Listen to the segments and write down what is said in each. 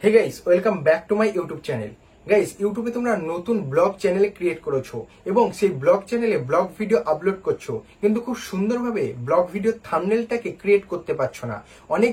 Hey guys, welcome back to my YouTube channel. Guys, ইউটিউবে তোমরা নতুন ব্লগ চ্যানেল ক্রিয়েট করেছো এবং সেই ব্লগ চ্যানেলে ব্লগ ভিডিও আপলোড করছো, কিন্তু খুব সুন্দরভাবে ব্লগ ভিডিও থাম্বনেলটাকে ক্রিয়েট করতে পারছো না। অনেক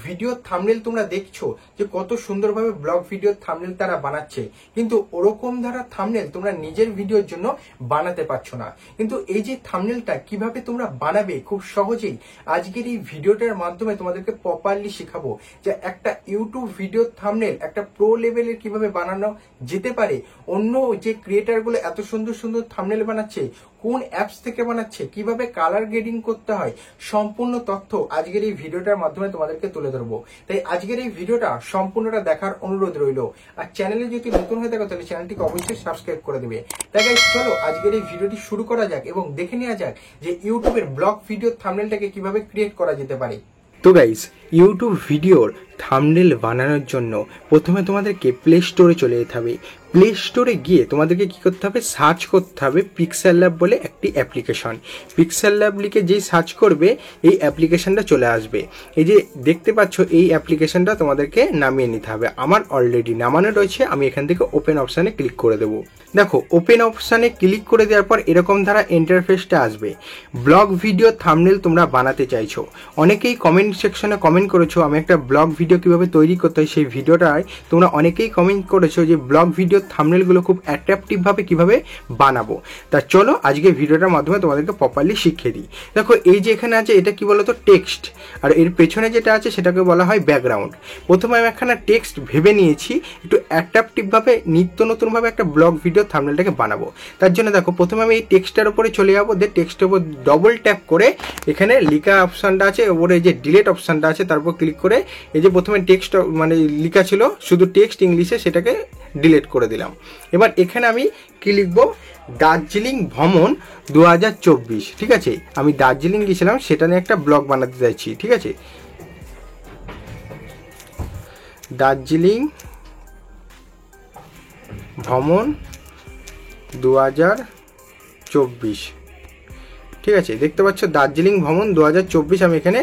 ভিডিও থাম্বনেল তোমরা দেখছো যে কত সুন্দরভাবে ব্লগ ভিডিও থাম্বনেল তারা বানাচ্ছে, কিন্তু ওরকম ধারা থাম্বনেল তোমরা নিজের ভিডিওর জন্য বানাতে পারছো না। কিন্তু এই যে থাম্বনেলটা কিভাবে তোমরা বানাবে খুব সহজেই আজকের এই ভিডিওটার মাধ্যমে তোমাদেরকে প্রপারলি শেখাবো যে একটা ইউটিউব ভিডিও থাম্বনেল একটা প্রো লেভেলের কিভাবে বানানো যেতে পারে। অন্য যে ক্রিয়েটার গুলো এত সুন্দর সুন্দর থাম্বনেল বানাচ্ছে, কোন অ্যাপস থেকে বানাচ্ছে, কিভাবে কালার গ্রেডিং করতে হয়, সম্পূর্ণ তথ্য আজকের এই ভিডিওটার মাধ্যমে তোমাদেরকে তুলে ধরবো। তাই আজকের এই ভিডিওটা সম্পূর্ণটা দেখার অনুরোধ রইল। আর চ্যানেলে যদি নতুন হয়ে থাকো তাহলে চ্যানেলটিকে অবশ্যই সাবস্ক্রাইব করে দেবে। তাই গাইস, চলো আজকের এই ভিডিওটি শুরু করা যাক এবং দেখে নেওয়া যাক যে ইউটিউবের ব্লগ ভিডিও থাম্বনেলটাকে কিভাবে ক্রিয়েট করা যেতে পারে। তো গাইস, ইউটিউব ভিডিওর থাম্বনেল বানানোর জন্য প্রথমে তোমাদেরকে প্লে স্টোরে চলে যেতে হবে। প্লে স্টোরে গিয়ে তোমাদেরকে কি করতে হবে, সার্চ করতে হবে পিক্সেল ল্যাব বলে একটি অ্যাপ্লিকেশন। পিক্সেল ল্যাব লিখে যেই সার্চ করবে এই অ্যাপ্লিকেশনটা চলে আসবে। এই যে দেখতে পাচ্ছ এই অ্যাপ্লিকেশনটা তোমাদেরকে নামিয়ে নিতে হবে। আমার অলরেডি নামানো রয়েছে, আমি এখান থেকে ওপেন অপশানে ক্লিক করে দেবো। দেখো, ওপেন অপশানে ক্লিক করে দেওয়ার পর এরকম ধারা ইন্টারফেসটা আসবে। ব্লগ ভিডিও থাম্বনেল তোমরা বানাতে চাইছো, অনেকেই কমেন্ট সেকশনে কমেন্ট করেছো আমি একটা ব্লগ ভিডিও কিভাবে তৈরি করতে হয় সেই ভিডিওটায় তোমরা অনেকেই কমেন্ট করেছো যে ব্লগ ভিডিও থাম্বনেলগুলো খুব অ্যাট্রাকটিভ ভাবে কিভাবে বানাবো। তা চলো আজকে ভিডিওটার মাধ্যমে তোমাদেরকে প্রপারলি শিখিয়ে দিই। দেখো, এই যে এখানে আছে এটা কি বলতো, টেক্সট, আর এর পেছনে যেটা আছে সেটাকে বলা হয় ব্যাকগ্রাউন্ড। প্রথমে আমি একখানা টেক্সট ভেবে নিয়েছি একটু অ্যাট্রাকটিভ ভাবে নিত্য নতুন ভাবে একটা ব্লগ ভিডিও থাম্বনেলটাকে বানাবো। তার জন্য দেখো প্রথমে আমি এই টেক্সটের উপরে চলে যাবো, দিয়ে টেক্সটের উপর ডবল ট্যাপ করে এখানে লেখা অপশনটা আছে, ওপরে যে ডিলিট অপশনটা আছে তার উপর ক্লিক করে এই যে প্রথমে টেক্সট মানে লেখা ছিল শুধু টেক্সট ইংলিশে, সেটাকে ডিলিট করে দিলাম। এবার এখানে আমি কি লিখবো, দার্জিলিং ভ্রমণ 2024। ঠিক আছে, আমি দার্জিলিং গিয়েছিলাম সেটা নিয়ে একটা ব্লগ বানাতে চাইছি। ঠিক আছে, দার্জিলিং ভ্রমণ 2024। ঠিক আছে, দেখতে পাচ্ছ দার্জিলিং ভ্রমণ 2024 আমি এখানে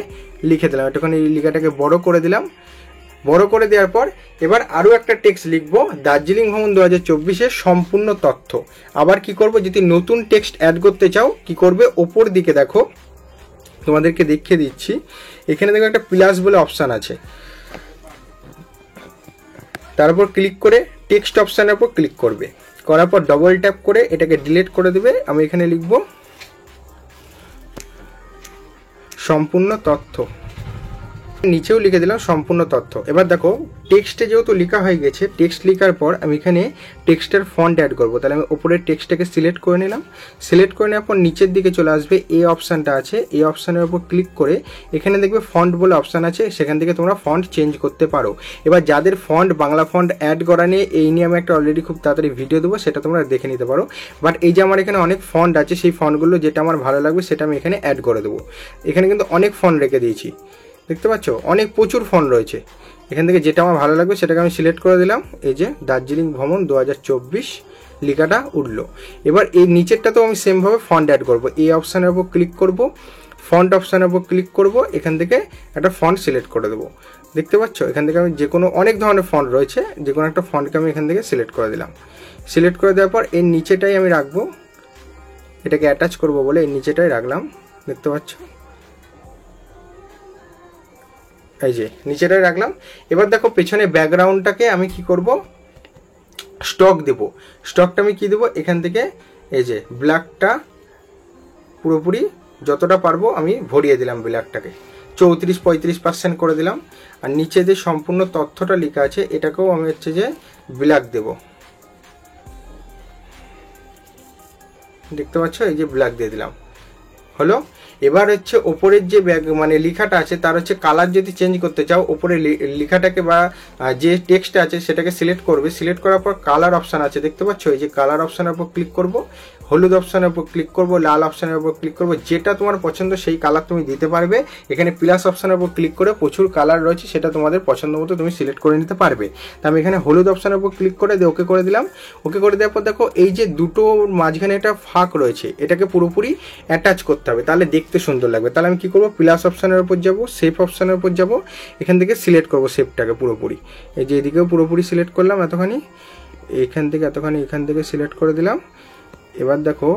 লিখে দিলাম। একটুখানি এই লেখাটাকে বড় করে দিলাম। বড় করে দেওয়ার পর এবার আরও একটা টেক্সট লিখবো, দার্জিলিং ভ্রমণ 2024-এর সম্পূর্ণ তথ্য। আবার কি করব, যদি নতুন টেক্সট অ্যাড করতে চাও কি করবে, ওপর দিকে দেখো তোমাদেরকে দেখিয়ে দিচ্ছি, এখানে দেখো একটা প্লাস বলে অপশান আছে, তার উপর ক্লিক করে টেক্সট অপশানের উপর ক্লিক করবে, করার পর ডবল ট্যাপ করে এটাকে ডিলিট করে দেবে। আমি এখানে লিখবো সম্পূর্ণ তথ্য, নিচেও লিখে দিলাম সম্পূর্ণ তথ্য। এবার দেখো টেক্সটে যেহেতু লেখা হয়ে গেছে, টেক্সট লেখার পর আমি এখানে টেক্সটের ফন্ট অ্যাড করবো। তাহলে আমি উপরের টেক্সটটাকে সিলেক্ট করে নিলাম। সিলেক্ট করে নেওয়ার পর নিচের দিকে চলে আসবে, এই অপশানটা আছে, এই অপশানের উপর ক্লিক করে এখানে দেখবে ফন্ট বলে অপশান আছে, সেখান থেকে তোমরা ফন্ট চেঞ্জ করতে পারো। এবার যাদের ফন্ট বাংলা ফন্ট অ্যাড করা নিয়ে এই নিয়ে আমি একটা অলরেডি খুব তাড়াতাড়ি ভিডিও দেবো, সেটা তোমরা দেখে নিতে পারো। বাট এই যে আমার এখানে অনেক ফন্ট আছে, সেই ফন্টগুলো যেটা আমার ভালো লাগবে সেটা আমি এখানে অ্যাড করে দেবো। এখানে কিন্তু অনেক ফন্ট রেখে দিয়েছি, দেখতে পাচ্ছ অনেক প্রচুর ফন্ট রয়েছে। এখান থেকে যেটা আমার ভালো লাগবে সেটাকে আমি সিলেক্ট করে দিলাম। এই যে দার্জিলিং ভ্রমণ 2024 লেখাটা উঠলো। এবার এই নিচেরটা তো আমি সেমভাবে ফন্ট অ্যাড করব। এই অপশানের উপর ক্লিক করব, ফন্ট অপশানের উপর ক্লিক করব, এখান থেকে একটা ফন্ট সিলেক্ট করে দেবো। দেখতে পাচ্ছ এখান থেকে আমি যে কোনো অনেক ধরনের ফন্ট রয়েছে, যে কোনো একটা ফন্টকে আমি এখান থেকে সিলেক্ট করে দিলাম। সিলেক্ট করে দেওয়ার পর এর নিচেটাই আমি রাখবো, এটাকে অ্যাটাচ করব বলে এর নিচেটাই রাখলাম। দেখতে পাচ্ছ এই যে নিচেটাই রাখলাম। এবার দেখো পেছনে ব্যাকগ্রাউন্ডটাকে আমি কি করব, স্টক দেব। স্টকটা আমি কি দেবো, এখান থেকে এই যে ব্ল্যাকটা পুরোপুরি যতটা পারবো আমি ভরিয়ে দিলাম, ব্ল্যাকটাকে 34-35% করে দিলাম। আর নিচে যে সম্পূর্ণ তথ্যটা লেখা আছে এটাকেও আমি হচ্ছে যে ব্ল্যাক দেব। দেখতে পাচ্ছ এই যে ব্ল্যাক দিয়ে দিলাম, হলো। এবার হচ্ছে ওপরের যে মানে লেখাটা আছে তার হচ্ছে কালার যদি চেঞ্জ করতে চাও, ওপরে লেখাটাকে বা যে টেক্সট আছে সেটাকে সিলেক্ট করবে। সিলেক্ট করার পর কালার অপশান আছে, দেখতে পাচ্ছ এই যে কালার অপশানের উপর ক্লিক করব, হলুদ অপশনের উপর ক্লিক করব, লাল অপশনের উপর ক্লিক করব, যেটা তোমার পছন্দ সেই কালার তুমি দিতে পারবে। এখানে প্লাস অপশনের উপর ক্লিক করে প্রচুর কালার রয়েছে, সেটা তোমাদের পছন্দ মতো তুমি সিলেক্ট করে নিতে পারবে। তা আমি এখানে হলুদ অপশনের উপর ক্লিক করে দিয়ে ওকে করে দিলাম। ওকে করে দেওয়ার পর দেখো এই যে দুটো মাঝখানে একটা ফাঁক রয়েছে, এটাকে পুরোপুরি অ্যাটাচ করতে হবে, তাহলে দেখতে সুন্দর লাগবে। তাহলে আমি কি করব, প্লাস অপশনের উপর যাব, শেপ অপশনের উপর যাব, এখান থেকে সিলেক্ট করব শেপটাকে পুরোপুরি। এই যে এদিকেও পুরোপুরি সিলেক্ট করলাম, এতখানি এখান থেকে এতখানি এখান থেকে সিলেক্ট করে দিলাম। এবার দেখো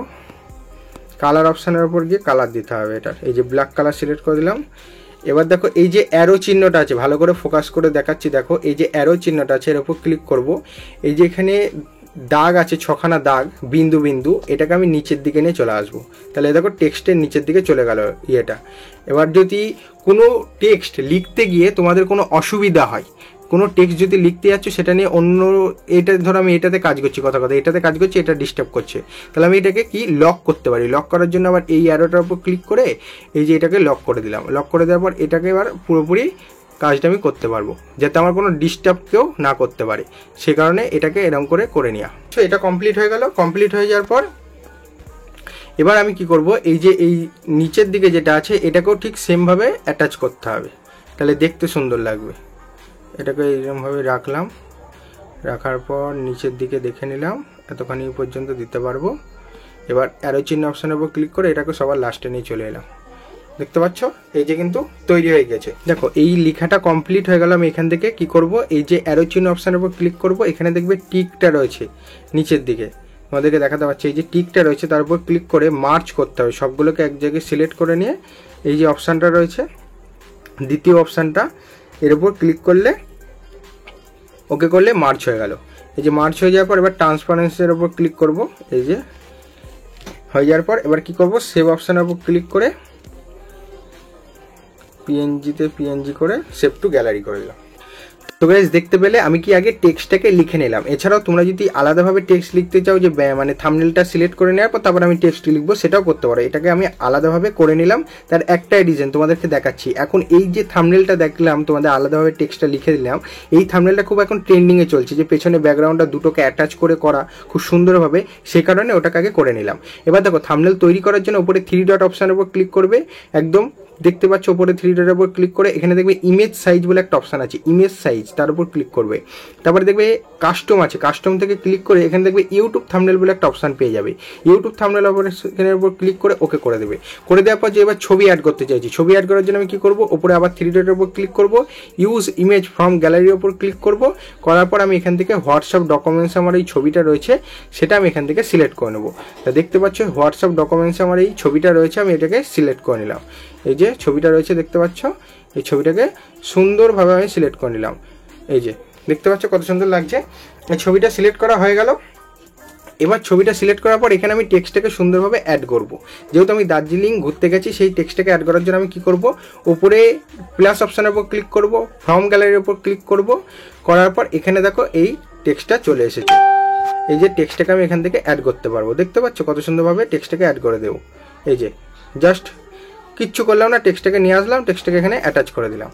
কালার অপশনের উপর গিয়ে কালার দিতে হবে এটার, এই যে ব্ল্যাক কালার সিলেক্ট করে দিলাম। এবার দেখো এই যে অ্যারো চিহ্নটা আছে, ভালো করে ফোকাস করে দেখাচ্ছি, দেখো এই যে অ্যারো চিহ্নটা আছে এর উপর ক্লিক করব। এই যে এখানে দাগ আছে, 6খানা দাগ বিন্দু বিন্দু, এটাকে আমি নিচের দিকে নিয়ে চলে আসবো। তাহলে দেখো টেক্সটের নিচের দিকে চলে গেল ইয়েটা। এবার যদি কোনো টেক্সট লিখতে গিয়ে তোমাদের কোনো অসুবিধা হয়, কোনো টেক্সট যদি লিখতে যাচ্ছ সেটা নিয়ে অন্য, এটা ধরো আমি এটাতে কাজ করছি, কথা এটাতে কাজ করছি, এটা ডিস্টার্ব করছে, তাহলে আমি এটাকে কি লক করতে পারি। লক করার জন্য আবার এই অ্যারোটার উপর ক্লিক করে এই যে এটাকে লক করে দিলাম। লক করে দেওয়ার পর এটাকে এবার পুরোপুরি কাজটা আমি করতে পারবো, যাতে আমার কোনো ডিস্টার্ব কেউ না করতে পারে, সে কারণে এটাকে এরকম করে নেওয়া। তো এটা কমপ্লিট হয়ে গেল। কমপ্লিট হয়ে যাওয়ার পর এবার আমি কি করব, এই যে এই নিচের দিকে যেটা আছে এটাকেও ঠিক সেমভাবে অ্যাটাচ করতে হবে, তাহলে দেখতে সুন্দর লাগবে। এটাকে এইরকমভাবে রাখলাম, রাখার পর নিচের দিকে দেখে নিলাম, এতখানি পর্যন্ত দিতে পারবো। এবার অ্যারো চিহ্ন অপশনের উপর ক্লিক করে এটাকে সবার লাস্টে নিয়ে চলে এলাম। দেখতে পাচ্ছ এই যে কিন্তু তৈরি হয়ে গেছে। দেখো এই লেখাটা কমপ্লিট হয়ে গেল। আমি এখান থেকে কি করব, এই যে অ্যারো চিহ্ন অপশনের উপর ক্লিক করব, এখানে দেখবে টিকটা রয়েছে নিচের দিকে, তোমাদেরকে দেখাতে পাচ্ছি, এই যে টিকটা রয়েছে তার উপর ক্লিক করে মার্চ করতে হবে, সবগুলোকে এক জায়গায় সিলেক্ট করে নিয়ে এই যে অপশানটা রয়েছে দ্বিতীয় অপশানটা, এর উপর ক্লিক করলে ওকে করলে মার্চ হয়ে গেল। এই যে মার্চ হয়ে যাওয়ার পর এবার ট্রান্সপারেন্সির উপর ক্লিক করব, এই যে হয়ে যাওয়ার পর এবার কি করব, সেভ অপশনের উপর ক্লিক করে পিএনজিতে পিএনজি করে সেভ টু গ্যালারি করে দিলাম। তো গাইস দেখতে পেলে আমি কি আগে টেক্সটটাকে লিখে নিলাম। এছাড়াও তোমরা যদি আলাদাভাবে টেক্সট লিখতে চাও, যে মানে থাম্বনেলটা সিলেক্ট করে নেওয়ার পর তারপর আমি টেক্সট লিখবো, সেটাও করতে পারো। এটাকে আমি আলাদাভাবে করে নিলাম, তার একটাই রিজন তোমাদেরকে দেখাচ্ছি। এখন এই যে থাম্বনেলটা দেখলাম, তোমাদের আলাদাভাবে টেক্সটটা লিখে দিলাম, এই থাম্বনেলটা খুব এখন ট্রেন্ডিংয়ে চলছে, যে পেছনে ব্যাকগ্রাউন্ডটা দুটোকে অ্যাটাচ করে করা খুব সুন্দরভাবে, সে কারণে ওটাকে আগে করে নিলাম। এবার দেখো থাম্বনেল তৈরি করার জন্য উপরে 3 ডট অপশানের উপর ক্লিক করবে, একদম দেখতে পাচ্ছ উপরে 3 ডটের উপর ক্লিক করে এখানে দেখবে ইমেজ সাইজ বলে একটা অপশান আছে, ইমেজ সাইজ, তার উপর ক্লিক করবে। তারপরে দেখবে কাস্টম আছে, কাস্টম থেকে ক্লিক করে এখানে দেখবে ইউটিউব থাম্বনেল বলে একটা অপশান পেয়ে যাবে। ইউটিউব থাম্বনেল এখানের উপর ক্লিক করে ওকে করে দেবে। করে দেওয়ার পর যে এবার ছবি অ্যাড করতে চাইছি, ছবি অ্যাড করার জন্য আমি কি করব, উপরে আবার 3 ডটের উপর ক্লিক করব, ইউজ ইমেজ ফ্রম গ্যালারির উপর ক্লিক করব। করার পর আমি এখান থেকে হোয়াটসঅ্যাপ ডকুমেন্টস আমার এই ছবিটা রয়েছে সেটা আমি এখান থেকে সিলেক্ট করে নেবো। তা দেখতে পাচ্ছ হোয়াটসঅ্যাপ ডকুমেন্টস আমার এই ছবিটা রয়েছে, আমি এটাকে সিলেক্ট করে নিলাম। এই যে ছবিটা রয়েছে দেখতে পাচ্ছ, এই ছবিটাকে সুন্দরভাবে আমি সিলেক্ট করে নিলাম। এই যে দেখতে পাচ্ছ কত সুন্দর লাগছে। এই ছবিটা সিলেক্ট করা হয়ে গেল। এবার ছবিটা সিলেক্ট করার পর এখানে আমি টেক্সটটাকে সুন্দরভাবে অ্যাড করব। যেহেতু আমি দার্জিলিং ঘুরতে গেছি, সেই টেক্সটটাকে অ্যাড করার জন্য আমি কি করব, উপরে প্লাস অপশানের উপর ক্লিক করব, ফ্রম গ্যালারির উপর ক্লিক করব। করার পর এখানে দেখো এই টেক্সটটা চলে এসেছে। এই যে টেক্সটটাকে আমি এখান থেকে অ্যাড করতে পারবো। দেখতে পাচ্ছ কত সুন্দরভাবে টেক্সটটাকে অ্যাড করে দেবো। এই যে জাস্ট কিচ্ছু করলাম না, টেক্সটটাকে নিয়ে আসলাম, টেক্সটটাকে এখানে অ্যাটাচ করে দিলাম।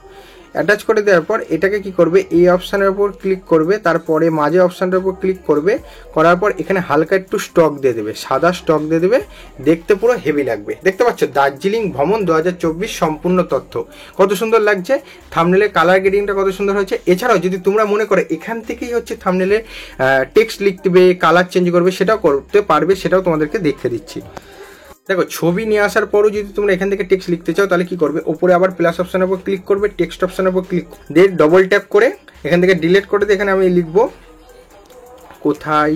অ্যাটাচ করে দেওয়ার পর এটাকে কি করবে, এই অপশানের উপর ক্লিক করবে, তারপরে মাঝে অপশানটার উপর ক্লিক করবে। করার পর এখানে হালকা একটু স্টক দিয়ে দেবে, সাদা স্টক দিয়ে দেবে, দেখতে পুরো হেভি লাগবে। দেখতে পাচ্ছ দার্জিলিং ভ্রমণ 2024 সম্পূর্ণ তথ্য, কত সুন্দর লাগছে। থাম্বনেলের কালার গ্রেডিংটা কত সুন্দর হয়েছে। এছাড়াও যদি তোমরা মনে করো এখান থেকেই হচ্ছে থাম্বনেলে টেক্সট লিখবে, কালার চেঞ্জ করবে, সেটাও করতে পারবে, সেটাও তোমাদেরকে দেখে দিচ্ছি। দেখো ছবি নিয়ে আসার পরও যদি তোমরা এখান থেকে টেক্সট লিখতে চাও, তাহলে কি করবে, উপরে আবার প্লাস অপশানের উপর ক্লিক করবে, টেক্সট অপশানের উপর ক্লিক দিয়ে ডবল ট্যাপ করে এখান থেকে ডিলিট করে দিয়ে এখানে আমি লিখব, কোথায়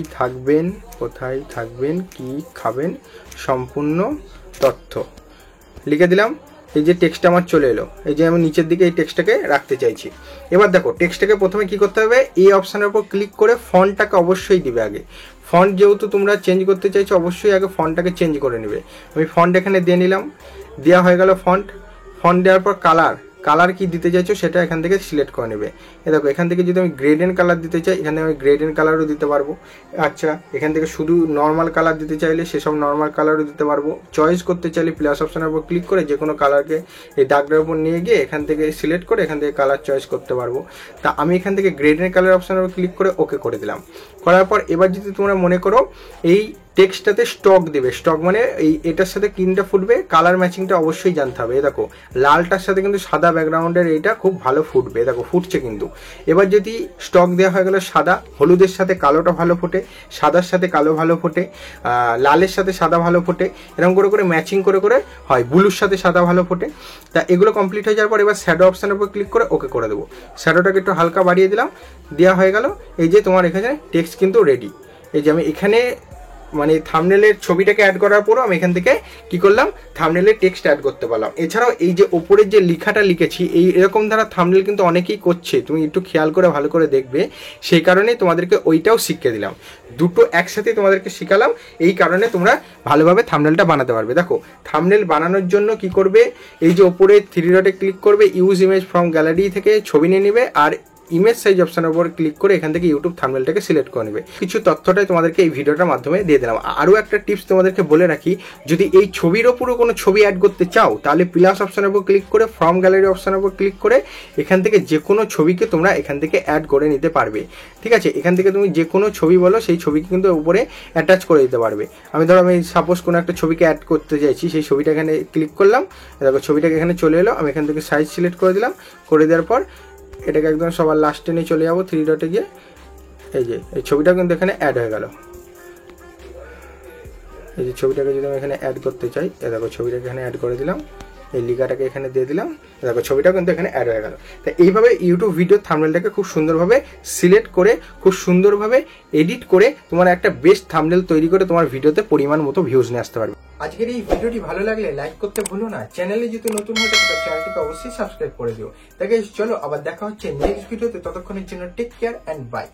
থাকবেন কি খাবেন সম্পূর্ণ তথ্য লিখে দিলাম। এই যে টেক্সটটা আমার চলে এলো, এই যে আমি নিচের দিকে এই টেক্সটটাকে রাখতে চাইছি। এবার দেখো টেক্সটটাকে প্রথমে কি করতে হবে, এই অপশানের উপর ক্লিক করে ফন্টটাকে অবশ্যই দিবে আগে। ফন্ট যেহেতু তোমরা চেঞ্জ করতে চাইছো, অবশ্যই আগে ফন্টটাকে চেঞ্জ করে নেবে। আমি ফন্ট এখানে দিয়ে নিলাম, দেওয়া হয়ে গেল ফন্ট দেওয়ার পর কালার কি দিতে চাইছো সেটা এখান থেকে সিলেক্ট করে নেবে। এ দেখো এখান থেকে যদি আমি গ্রেডিয়েন্ট কালার দিতে চাই, এখানে আমি গ্রেডিয়েন্ট কালারও দিতে পারবো। আচ্ছা এখান থেকে শুধু নর্মাল কালার দিতে চাইলে সেসব নর্মাল কালারও দিতে পারবো। চয়েস করতে চাইলে প্লাস অপশানের উপর ক্লিক করে যে কোনো কালারকে এই দাগটার উপর নিয়ে গিয়ে এখান থেকে সিলেক্ট করে এখান থেকে কালার চয়েস করতে পারবো। তা আমি এখান থেকে গ্রেডিয়েন্ট কালার অপশানের উপর ক্লিক করে ওকে করে দিলাম। করার পর এবার যদি তোমরা মনে করো এই টেক্সটটাতে স্টক দেবে। স্টক মানে এটার সাথে কিনটা ফুটবে, কালার ম্যাচিংটা অবশ্যই জানতে হবে। দেখো লালটার সাথে কিন্তু সাদা ব্যাকগ্রাউন্ডের এইটা খুব ভালো ফুটবে, দেখো ফুটছে কিন্তু। এবার যদি স্টক দেওয়া হয়ে গেল সাদা, হলুদের সাথে কালোটা ভালো ফোটে, সাদার সাথে কালো ভালো ফোটে, লালের সাথে সাদা ভালো ফোটে, এরকম করে করে ম্যাচিং করে করে হয়, ব্লুর সাথে সাদা ভালো ফোটে। তা এগুলো কমপ্লিট হয়ে যাওয়ার পর এবার শ্যাডো অপশানের উপর ক্লিক করে ওকে করে দেবো। শ্যাডোটাকে একটু হালকা বাড়িয়ে দিলাম, দেওয়া হয়ে গেল। এই যে তোমার এখানে টেক্সট কিন্তু রেডি। এই যে আমি এখানে মানে থাম্বনেলের ছবিটাকে অ্যাড করার পরও আমি এখান থেকে কি করলাম, থাম্বনেলের টেক্সট অ্যাড করতে পারলাম। এছাড়াও এই যে ওপরের যে লেখাটা লিখেছি, এই এরকম ধারা থাম্বনেল কিন্তু অনেকেই করছে, তুমি একটু খেয়াল করে ভালো করে দেখবে। সেই কারণে তোমাদেরকে ওইটাও শিখিয়ে দিলাম, দুটো একসাথে তোমাদেরকে শিখালাম। এই কারণে তোমরা ভালোভাবে থাম্বনেলটা বানাতে পারবে। দেখো থাম্বনেল বানানোর জন্য কি করবে, এই যে ওপরে 3 ডটে ক্লিক করবে, ইউজ ইমেজ ফ্রম গ্যালারি থেকে ছবি নিয়ে নেবে, আর ইমেজ সাইজ অপশনের উপর ক্লিক করে এখান থেকে ইউটিউব থাম্বনেলটাকে সিলেক্ট করে নেবে। কিছু তথ্যটাই তোমাদেরকে এই ভিডিওটার মাধ্যমে দিয়ে দিলাম। আরও একটা টিপস তোমাদেরকে বলে রাখি, যদি এই ছবির ওপরও কোনো ছবি অ্যাড করতে চাও, তাহলে প্লাস অপশনের উপর ক্লিক করে ফ্রম গ্যালারি অপশনের উপর ক্লিক করে এখান থেকে যে কোনো ছবিকে তোমরা এখান থেকে অ্যাড করে নিতে পারবে। ঠিক আছে, এখান থেকে তুমি যে কোনো ছবি বলো, সেই ছবিকে কিন্তু উপরে অ্যাটাচ করে দিতে পারবে। আমি সাপোজ কোনো একটা ছবিকে অ্যাড করতে চাইছি, সেই ছবিটা এখানে ক্লিক করলাম, দেখো ছবিটাকে এখানে চলে এলো। আমি এখান থেকে সাইজ সিলেক্ট করে দিলাম, করে দেওয়ার পর এটাকে একদম সবার লাস্টে নিয়ে চলে যাবো 3 ডটে গিয়ে। এই যে এই ছবিটা কিন্তু এখানে অ্যাড হয়ে গেল। এই যে ছবিটাকে যদি আমি এখানে অ্যাড করতে চাই, দেখো ছবিটাকে এখানে অ্যাড করে দিলাম, এই লিখাটাকে এখানে দিয়ে দিলাম, দেখো ছবিটাও কিন্তু এখানে অ্যাড হয়ে গেল। তো এইভাবে ইউটিউব ভিডিও থাম্বনেলটাকে খুব সুন্দরভাবে সিলেক্ট করে, খুব সুন্দরভাবে এডিট করে তোমার একটা বেস্ট থাম্বনেল তৈরি করে তোমার ভিডিওতে পরিমাণ মতো ভিউজ নিয়ে আসতে পারবে। আজকের এই ভিডিওটি ভালো লাগলে লাইক করতে ভুলো না, চ্যানেলে যদি নতুন হয় তাহলে চ্যানেলটিকে অবশ্যই সাবস্ক্রাইব করে দিও। তাই গাইস চলো আবার দেখা হচ্ছে নেক্সট ভিডিওতে, ততক্ষণের জন্য টেক কেয়ার এন্ড বাই।